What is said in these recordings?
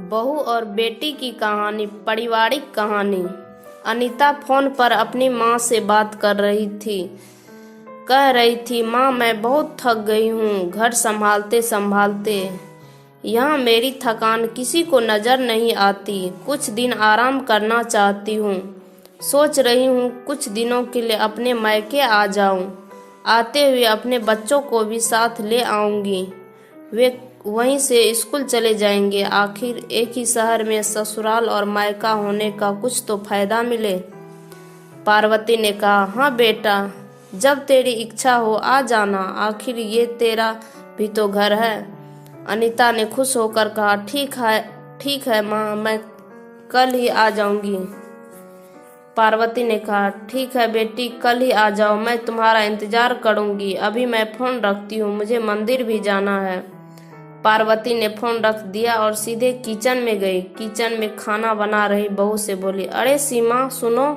बहू और बेटी की कहानी, पारिवारिक कहानी। अनीता फोन पर अपनी माँ से बात कर रही थी। कह रही थी, माँ मैं बहुत थक गई हूँ घर संभालते संभालते। यहाँ मेरी थकान किसी को नजर नहीं आती। कुछ दिन आराम करना चाहती हूँ। सोच रही हूँ कुछ दिनों के लिए अपने मायके आ जाऊँ। आते हुए अपने बच्चों को भी साथ ले आऊँगी। वे वहीं से स्कूल चले जाएंगे। आखिर एक ही शहर में ससुराल और मायका होने का कुछ तो फायदा मिले। पार्वती ने कहा, हाँ बेटा, जब तेरी इच्छा हो आ जाना। आखिर ये तेरा भी तो घर है। अनीता ने खुश होकर कहा, ठीक है माँ, मैं कल ही आ जाऊंगी। पार्वती ने कहा, ठीक है बेटी, कल ही आ जाओ, मैं तुम्हारा इंतजार करूंगी। अभी मैं फोन रखती हूँ, मुझे मंदिर भी जाना है। पार्वती ने फोन रख दिया और सीधे किचन में गई। किचन में खाना बना रही बहू से बोली, अरे सीमा सुनो,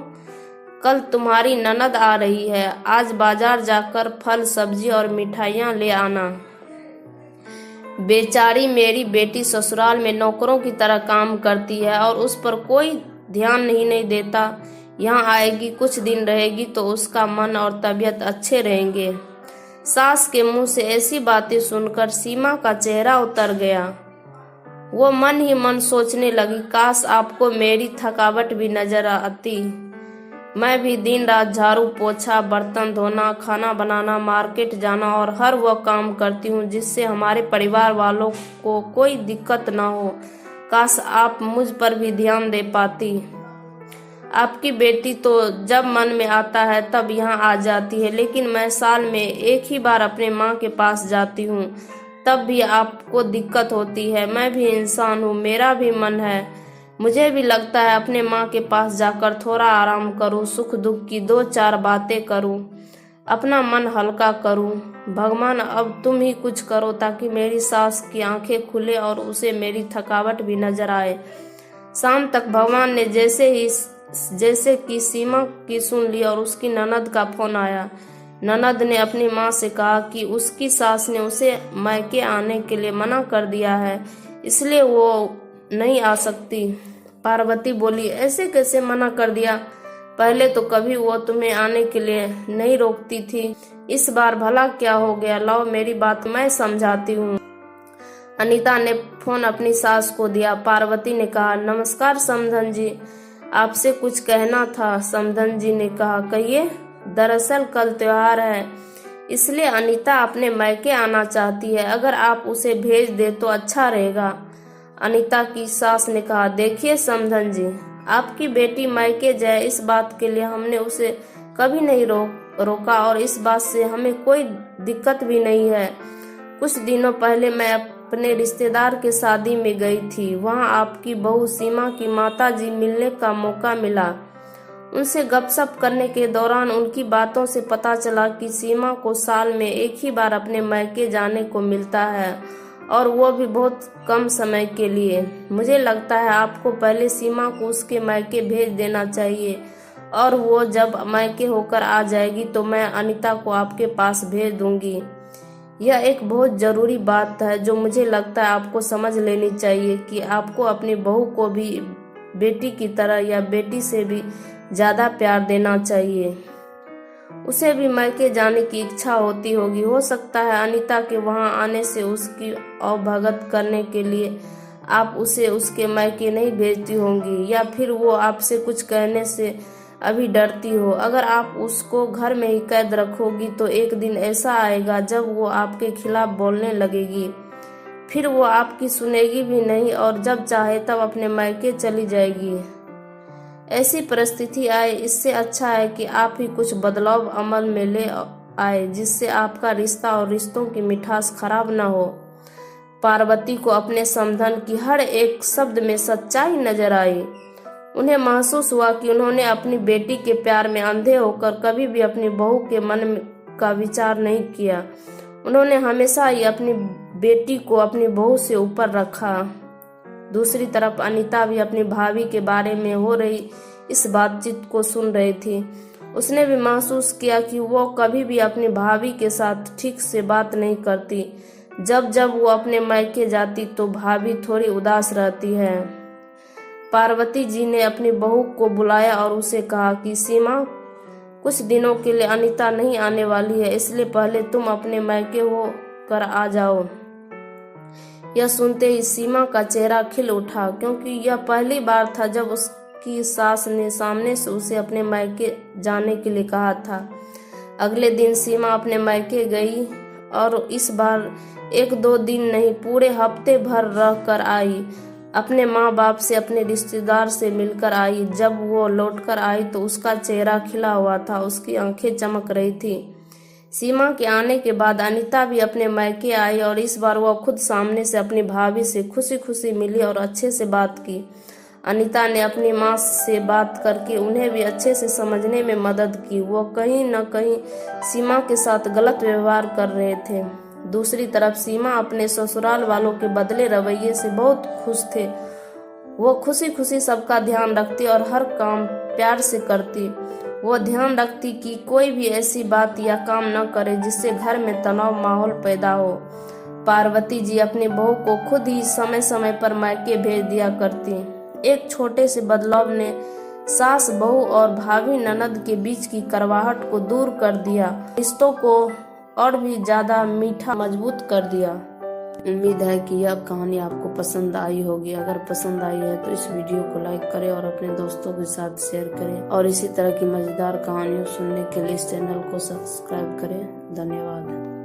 कल तुम्हारी ननद आ रही है। आज बाजार जाकर फल सब्जी और मिठाइयाँ ले आना। बेचारी मेरी बेटी ससुराल में नौकरों की तरह काम करती है और उस पर कोई ध्यान नहीं देता। यहाँ आएगी, कुछ दिन रहेगी तो उसका मन और तबीयत अच्छे रहेंगे। सास के मुंह से ऐसी बातें सुनकर सीमा का चेहरा उतर गया। वो मन ही मन सोचने लगी, काश आपको मेरी थकावट भी नजर आती। मैं भी दिन रात झाड़ू पोछा, बर्तन धोना, खाना बनाना, मार्केट जाना और हर वह काम करती हूँ जिससे हमारे परिवार वालों को कोई दिक्कत ना हो। काश आप मुझ पर भी ध्यान दे पाती। आपकी बेटी तो जब मन में आता है तब यहाँ आ जाती है, लेकिन मैं साल में एक ही बार अपने माँ के पास जाती हूँ, तब भी आपको दिक्कत होती है। मैं भी इंसान हूँ, मेरा भी मन है। मुझे भी लगता है अपने माँ के पास जाकर थोड़ा आराम करूँ, सुख दुख की दो चार बातें करूँ, अपना मन हल्का करूँ। भगवान अब तुम ही कुछ करो ताकि मेरी सास की आंखें खुले और उसे मेरी थकावट भी नजर आए। शाम तक भगवान ने जैसे कि सीमा की सुन ली और उसकी ननद का फोन आया। ननद ने अपनी माँ से कहा कि उसकी सास ने उसे मायके आने के लिए मना कर दिया है, इसलिए वो नहीं आ सकती। पार्वती बोली, ऐसे कैसे मना कर दिया? पहले तो कभी वो तुम्हें आने के लिए नहीं रोकती थी, इस बार भला क्या हो गया? लाओ मेरी बात मैं समझाती हूँ। अनीता ने फोन अपनी सास को दिया। पार्वती ने कहा, नमस्कार समधन जी, आपसे कुछ कहना था। समधन जी ने कहा, कहिए। दरअसल कल त्योहार है, इसलिए अनीता अपने मायके आना चाहती है। अगर आप उसे भेज दे तो अच्छा रहेगा। अनीता की सास ने कहा, देखिए समधन जी, आपकी बेटी मायके जाए इस बात के लिए हमने उसे कभी नहीं रोका और इस बात से हमें कोई दिक्कत भी नहीं है। कुछ दिनों पहले मैं अपने रिश्तेदार के शादी में गई थी। वहां आपकी बहू सीमा की माताजी मिलने का मौका मिला। उनसे गपशप करने के दौरान उनकी बातों से पता चला कि सीमा को साल में एक ही बार अपने मायके जाने को मिलता है और वो भी बहुत कम समय के लिए। मुझे लगता है आपको पहले सीमा को उसके मायके भेज देना चाहिए और वो जब मायके होकर आ जाएगी तो मैं अनीता को आपके पास भेज दूंगी। यह एक बहुत जरूरी बात है जो मुझे लगता है आपको समझ लेनी चाहिए कि आपको अपनी बहू को भी बेटी की तरह या बेटी से भी ज्यादा प्यार देना चाहिए। उसे भी मायके जाने की इच्छा होती होगी। हो सकता है अनीता के वहां आने से उसकी अवभगत करने के लिए आप उसे उसके मायके नहीं भेजती होंगी, या फिर वो आपसे कुछ कहने से अभी डरती हो। अगर आप उसको घर में ही कैद रखोगी तो एक दिन ऐसा आएगा जब वो आपके खिलाफ बोलने लगेगी, फिर वो आपकी सुनेगी भी नहीं और जब चाहे तब अपने मायके चली जाएगी। ऐसी परिस्थिति आए, इससे अच्छा है कि आप ही कुछ बदलाव अमल में ले आए जिससे आपका रिश्ता और रिश्तों की मिठास खराब न हो। पार्वती को अपने समधन की हर एक शब्द में सच्चाई नजर आई। उन्हें महसूस हुआ कि उन्होंने अपनी बेटी के प्यार में अंधे होकर कभी भी अपनी बहू के मन का विचार नहीं किया। उन्होंने हमेशा ही अपनी बेटी को अपनी बहू से ऊपर रखा। दूसरी तरफ अनीता भी अपनी भाभी के बारे में हो रही इस बातचीत को सुन रही थी। उसने भी महसूस किया कि वो कभी भी अपनी भाभी के साथ ठीक से बात नहीं करती। जब जब वो अपने मायके जाती तो भाभी थोड़ी उदास रहती है। पार्वती जी ने अपनी बहू को बुलाया और उसे कहा कि सीमा, कुछ दिनों के लिए अनीता नहीं आने वाली है, इसलिए पहले तुम अपने मायके हो कर आ जाओ। यह सुनते ही सीमा का चेहरा खिल उठा, क्योंकि यह पहली बार था जब उसकी सास ने सामने से उसे अपने मायके जाने के लिए कहा था। अगले दिन सीमा अपने मायके गई और इस बार 1-2 दिन नहीं, पूरे हफ्ते भर रह कर आई। अपने माँ बाप से, अपने रिश्तेदार से मिलकर आई। जब वो लौटकर आई तो उसका चेहरा खिला हुआ था, उसकी आंखें चमक रही थी। सीमा के आने के बाद अनीता भी अपने मायके आई और इस बार वह खुद सामने से अपनी भाभी से खुशी खुशी मिली और अच्छे से बात की। अनीता ने अपनी माँ से बात करके उन्हें भी अच्छे से समझने में मदद की। वो कहीं न कहीं सीमा के साथ गलत व्यवहार कर रहे थे। दूसरी तरफ सीमा अपने ससुराल वालों के बदले रवैये से बहुत खुश थे। वो खुशी खुशी सबका ध्यान रखती और हर काम प्यार से करती। वो ध्यान रखती कि कोई भी ऐसी बात या काम न करे जिससे घर में तनाव माहौल पैदा हो। पार्वती जी अपनी बहू को खुद ही समय समय पर मायके भेज दिया करती। एक छोटे से बदलाव ने सास बहू और भाभी ननद के बीच की कड़वाहट को दूर कर दिया, रिश्तों को और भी ज्यादा मीठा मजबूत कर दिया। उम्मीद है कि यह कहानी आपको पसंद आई होगी। अगर पसंद आई है तो इस वीडियो को लाइक करें और अपने दोस्तों के साथ शेयर करें और इसी तरह की मजेदार कहानियों सुनने के लिए इस चैनल को सब्सक्राइब करें। धन्यवाद।